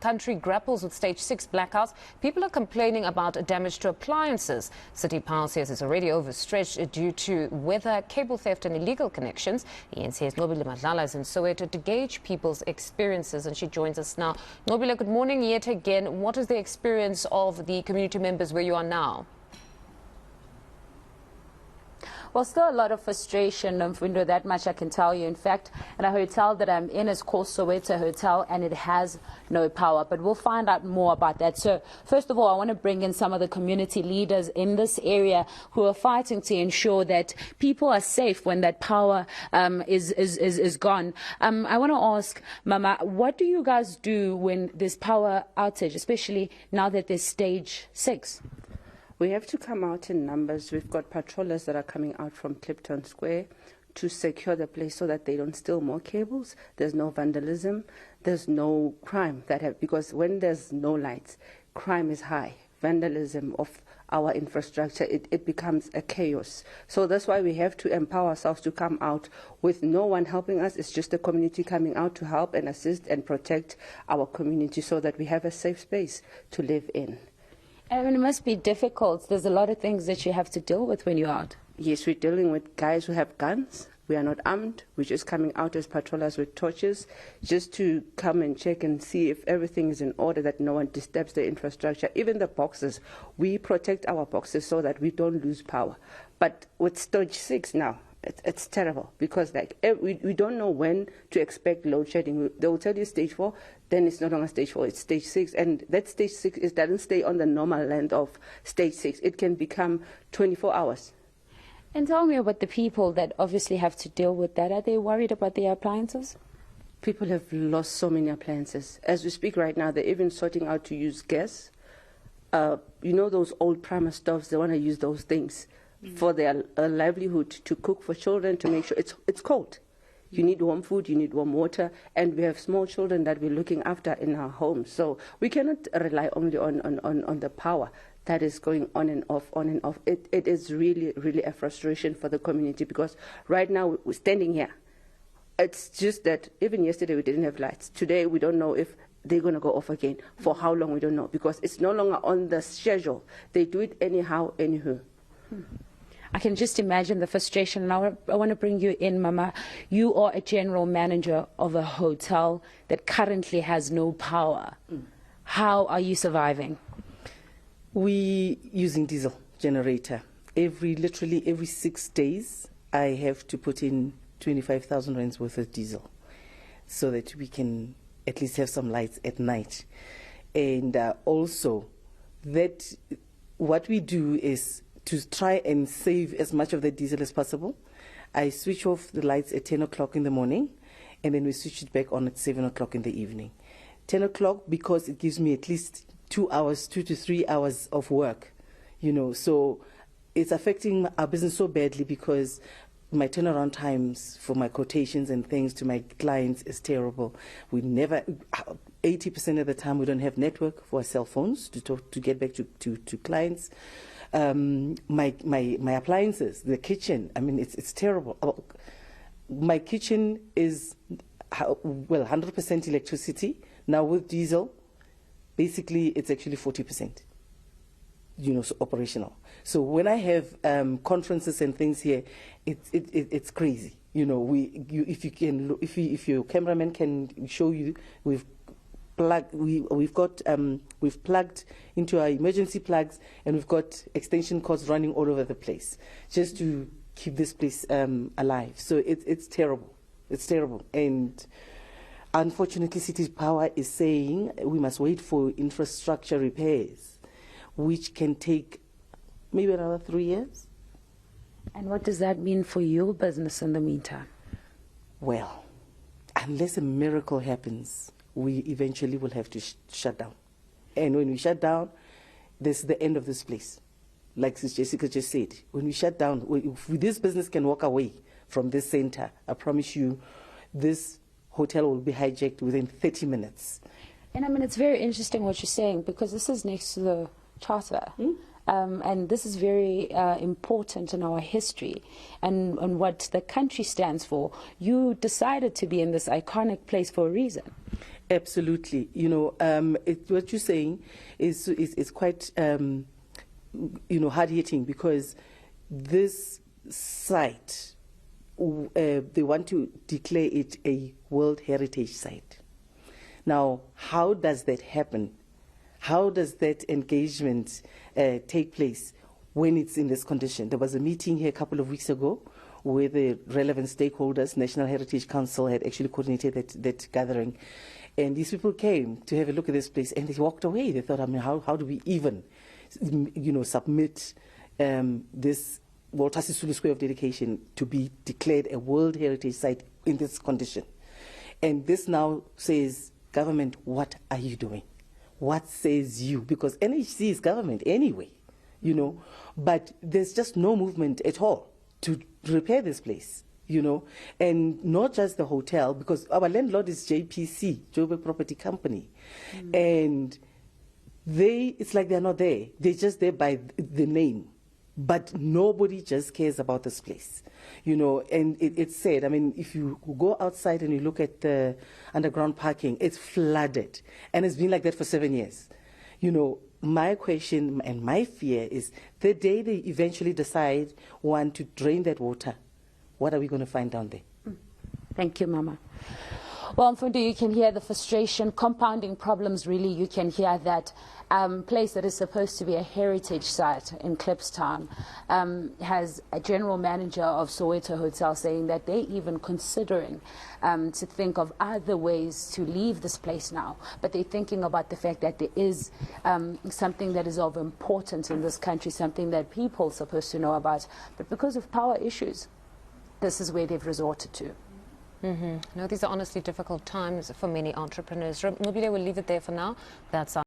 Country grapples with stage 6 blackouts. People are complaining about damage to appliances. City Power says it's already overstretched due to weather, cable theft and illegal connections. eNCA's Nobile Madlala is in Soweto to gauge people's experiences, and she joins us now. Nobile, good morning yet again. What is the experience of the community members where you are now? Well, still a lot of frustration, Mfundo, that much I can tell you. In fact, and a hotel that I'm in is called Soweto Hotel, and it has no power. But we'll find out more about that. So, first of all, I want to bring in some of the community leaders in this area who are fighting to ensure that people are safe when that power is gone. I want to ask, Mama, what do you guys do when there's power outage, especially now that there's stage 6? We have to come out in numbers. We've got patrollers that are coming out from Clipton Square to secure the place so that they don't steal more cables. There's no vandalism. There's no crime because when there's no lights, crime is high. Vandalism of our infrastructure, it becomes a chaos. So that's why we have to empower ourselves to come out with no one helping us. It's just the community coming out to help and assist and protect our community so that we have a safe space to live in. I mean, it must be difficult. There's a lot of things that you have to deal with when you're out. Yes, we're dealing with guys who have guns. We are not armed. We're just coming out as patrollers with torches just to come and check and see if everything is in order, that no one disturbs the infrastructure. Even the boxes, we protect our boxes so that we don't lose power. But with stage 6 now, it's terrible because we don't know when to expect load shedding. They will tell you stage 4, then it's no longer stage 4, it's stage 6. And that stage 6 doesn't stay on the normal length of stage 6. It can become 24 hours. And tell me about the people that obviously have to deal with that. Are they worried about their appliances? People have lost so many appliances. As we speak right now, they're even sorting out to use gas. You know those old primer stoves, they want to use those things for their livelihood, to cook for children, to make sure it's cold. You need warm food, you need warm water, and we have small children that we're looking after in our homes. So we cannot rely only on the power that is going on and off, on and off. It is really, really a frustration for the community because right now we're standing here. It's just that even yesterday we didn't have lights. Today we don't know if they're going to go off again. For how long, we don't know, because it's no longer on the schedule. They do it anyhow, anywho. I can just imagine the frustration. And I want to bring you in, Mama. You are a general manager of a hotel that currently has no power. How are you surviving? We using diesel generator. Literally every 6 days, I have to put in 25,000 rands worth of diesel so that we can at least have some lights at night. And also, that what we do is to try and save as much of the diesel as possible. I switch off the lights at 10 o'clock in the morning, and then we switch it back on at 7 o'clock in the evening. 10 o'clock because it gives me at least 2 to 3 hours of work, you know. So it's affecting our business so badly because my turnaround times for my quotations and things to my clients is terrible. We never, 80% of the time, we don't have network for our cell phones to get back to clients. My appliances, the kitchen, I mean, it's terrible. My kitchen is, well, 100% electricity. Now with diesel, basically it's actually 40%, you know, so operational. So when I have conferences and things here, it's crazy. You know, if your cameraman can show you, we've plugged into our emergency plugs, and we've got extension cords running all over the place just to keep this place alive. So it's terrible. It's terrible. And unfortunately, City Power is saying we must wait for infrastructure repairs, which can take maybe another 3 years. And what does that mean for your business in the meantime? Well, unless a miracle happens, we eventually will have to shut down. And when we shut down, this is the end of this place. Like Sis Jessica just said, when we shut down, if this business can walk away from this center, I promise you, this hotel will be hijacked within 30 minutes. And I mean, it's very interesting what you're saying, because this is next to the charter. And this is very important in our history and what the country stands for. You decided to be in this iconic place for a reason. Absolutely. You know, what you're saying is quite, you know, hard-hitting, because this site, they want to declare it a World Heritage Site. Now, how does that happen? How does that engagement take place when it's in this condition? There was a meeting here a couple of weeks ago where the relevant stakeholders, National Heritage Council, had actually coordinated that gathering. And these people came to have a look at this place, and they walked away. They thought, I mean, how do we even, you know, submit this Walter Sisulu Square of Dedication to be declared a World Heritage Site in this condition? And this now says, government, what are you doing? What says you? Because NHC is government anyway, you know, but there's just no movement at all to repair this place, you know, and not just the hotel, because our landlord is JPC, Joburg Property Company, and it's like they're not there. They're just there by the name, but nobody just cares about this place, you know. And it's sad. I mean, if you go outside and you look at the underground parking, it's flooded, and it's been like that for 7 years, you know. My question and my fear is the day they eventually decide want to drain that water, what are we going to find down there? Thank you, Mama. Well, Mfundo, you can hear the frustration, compounding problems, really. You can hear that place that is supposed to be a heritage site in Klipstown has a general manager of Soweto Hotel saying that they're even considering to think of other ways to leave this place now. But they're thinking about the fact that there is something that is of importance in this country, something that people are supposed to know about. But because of power issues, this is where they've resorted to. No, these are honestly difficult times for many entrepreneurs. Nobile, we'll leave it there for now. That's our